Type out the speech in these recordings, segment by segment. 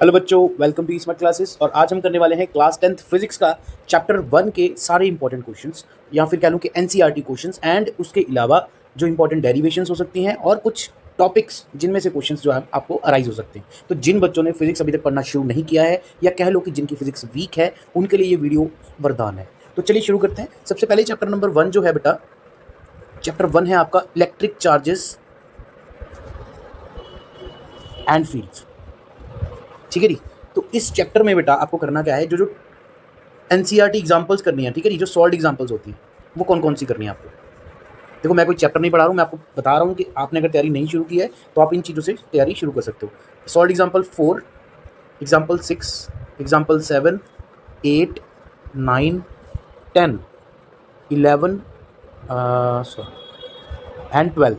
Hello बच्चों, welcome to smart classes. और आज हम करने वाले हैं क्लास 10th फिजिक्स का चैप्टर 1 के सारे इंपॉर्टेंट क्वेश्चंस, या फिर कह लूँ कि एनसीईआरटी क्वेश्चंस, एंड उसके अलावा जो इंपॉर्टेंट डेरिवेशंस हो सकती हैं और कुछ टॉपिक्स जिनमें से क्वेश्चंस जो है आपको अराइज हो सकते हैं। तो जिन बच्चों ने फिजिक्स अभी तक पढ़ना शुरू नहीं किया है, या कह लो कि जिनकी फिजिक्स वीक है, उनके लिए ये वीडियो वरदान है। तो चलिए शुरू करते हैं। सबसे पहले चैप्टर नंबर 1 जो है बेटा, चैप्टर 1 है आपका इलेक्ट्रिक चार्जेस एंड फील्ड्स। ठीक है जी। तो इस चैप्टर में बेटा आपको करना क्या है, जो एनसीईआरटी एग्जांपल्स करनी है, ठीक है जी, जो सॉल्व एग्जांपल्स होती हैं वो कौन कौन सी करनी है आपको। देखो, मैं कोई चैप्टर नहीं पढ़ा रहा हूँ, मैं आपको बता रहा हूँ कि आपने अगर तैयारी नहीं शुरू की है तो आप इन चीज़ों से तैयारी शुरू कर सकते हो। Solve example 4, example 6, example 7, 8, 9, 10, 11 and 12,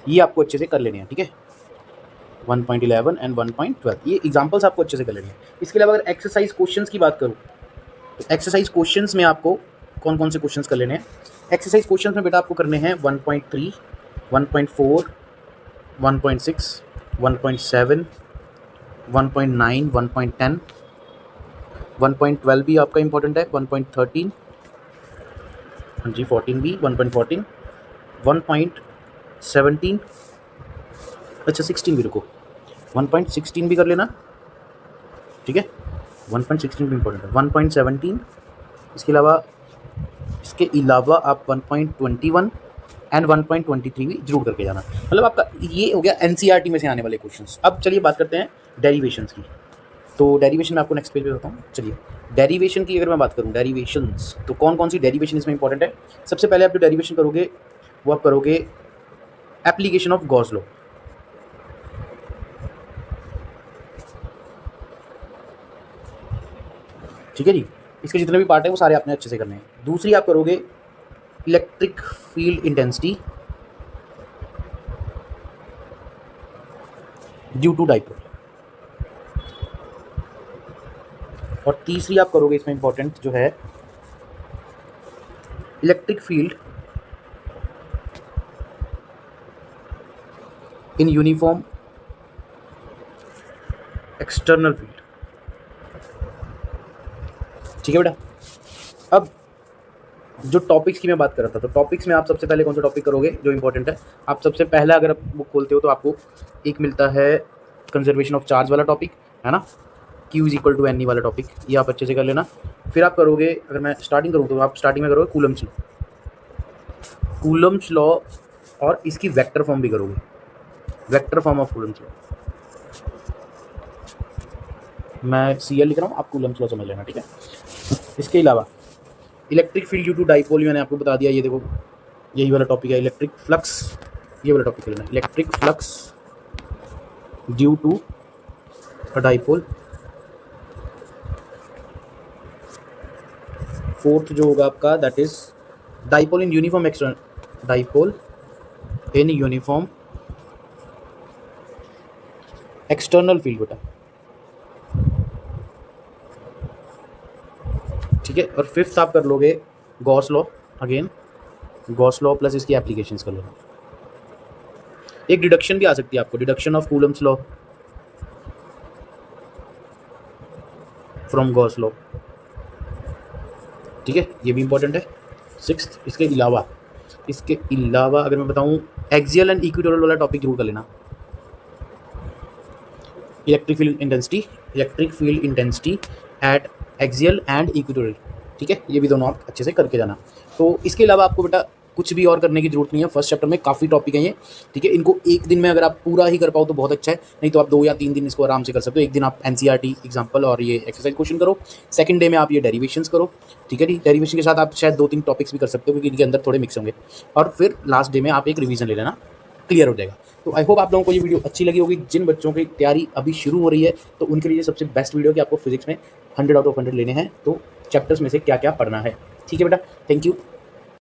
ये आपको अच्छे से कर लेने हैं। ठीक है, 1.11 एंड 1.12 ये एग्जांपल्स आपको अच्छे से कर लेने हैं। इसके अलावा अगर एक्सरसाइज क्वेश्चंस की बात करूँ तो एक्सरसाइज क्वेश्चंस में आपको कौन कौन से क्वेश्चंस कर लेने हैं। एक्सरसाइज क्वेश्चंस में बेटा आपको करने हैं 1.3, 1.4, 1.6, 1.7, 1.9, 1.10, 1.12 भी आपका इंपॉर्टेंट है, 1.13, हाँ जी 14 भी, 1.14, 1.17, अच्छा 16 भी, रुको 1.16 भी कर लेना। ठीक है, 1.16 भी इंपॉर्टेंट है, 1.17, इसके अलावा आप 1.21 एंड 1.23 भी जरूर करके जाना। मतलब आपका ये हो गया एनसीईआरटी में से आने वाले क्वेश्चंस। अब चलिए बात करते हैं डेरिवेशंस की। तो डेरिवेशन मैं आपको नेक्स्ट पेज पे बताता हूँ। चलिए, डेरिवेशन की अगर मैं बात करूँ, डेरिवेशंस तो कौन कौन सी डेरिवेशन इसमें इंपॉर्टेंट है। सबसे पहले आप जो डेरिवेशन करोगे वो आप करोगे एप्लीकेशन ऑफ गॉस लॉ। ठीक है जी, इसके जितने भी पार्ट है वो सारे आपने अच्छे से करने हैं। दूसरी आप करोगे electric field intensity due to dipole. और तीसरी आप करोगे इसमें इंपॉर्टेंट जो है electric field in uniform external field. ठीक है बेटा। अब जो टॉपिक्स की मैं बात कर रहा था, तो टॉपिक्स में आप सबसे पहले कौन सा टॉपिक करोगे जो इंपॉर्टेंट है। आप सबसे पहला अगर आप बुक खोलते हो तो आपको एक मिलता है कंजर्वेशन ऑफ चार्ज वाला टॉपिक, है ना, Q is equal to N वाला टॉपिक, ये आप अच्छे से कर लेना। फिर आप करोगे, अगर मैं स्टार्टिंग करूँ तो आप स्टार्टिंग में करोगे कूलम्स लॉ, और इसकी वेक्टर फॉर्म भी करोगे, vector form of Coulomb's law. मैं CL लिख रहा हूँ, आप कूलम्स लॉ समझ लेना। ठीक है, इसके अलावा electric field due to dipole मैंने आपको बता दिया, ये देखो यही वाला टॉपिक है। इलेक्ट्रिक फ्लक्स, ये वाला टॉपिक लेना, electric flux due to dipole. Fourth जो होगा आपका that is dipole in uniform external, dipole in uniform external field बेटा। ठीक है, और फिफ्थ आप कर लोगे Gauss law, again Gauss law plus इसकी एप्लीकेशंस कर लेना। एक डिडक्शन भी आ सकती है आपको, deduction of Coulomb's law from Gauss law. ठीक है, ये भी इंपॉर्टेंट है। सिक्स्थ, इसके अलावा अगर मैं बताऊं एक्सियल एंड इक्वेटोरियल वाला टॉपिक जरूर कर लेना। Electric field intensity at axial and equatorial. ठीक है, ये भी दोनों आप अच्छे से करके जाना। तो इसके अलावा आपको बेटा कुछ भी और करने की जरूरत नहीं है। फर्स्ट चैप्टर में काफ़ी टॉपिक हैं ये। ठीक है, इनको एक दिन में अगर आप पूरा ही कर पाओ तो बहुत अच्छा है, नहीं तो आप 2 या 3 दिन इसको आराम से कर सकते हो। एक दिन आप एनसीईआरटी एग्जांपल और ये एक्सरसाइज क्वेश्चन करो, सेकंड डे में आप ये डेरिवेशंस करो। ठीक है जी, डेरिवेशन के साथ आप शायद 2-3 टॉपिक्स भी कर सकते हो क्योंकि इनके अंदर थोड़े मिक्स होंगे, और फिर लास्ट डे में आप एक रिवीजन ले लेना, क्लियर हो जाएगा। तो आई होप आप लोगों को ये वीडियो अच्छी लगी होगी। जिन बच्चों की तैयारी अभी शुरू हो रही है तो उनके लिए सबसे बेस्ट वीडियो कि आपको फिजिक्स में 100 आउट ऑफ 100 लेने हैं, तो चैप्टर्स में से क्या क्या पढ़ना है। ठीक है बेटा, थैंक यू।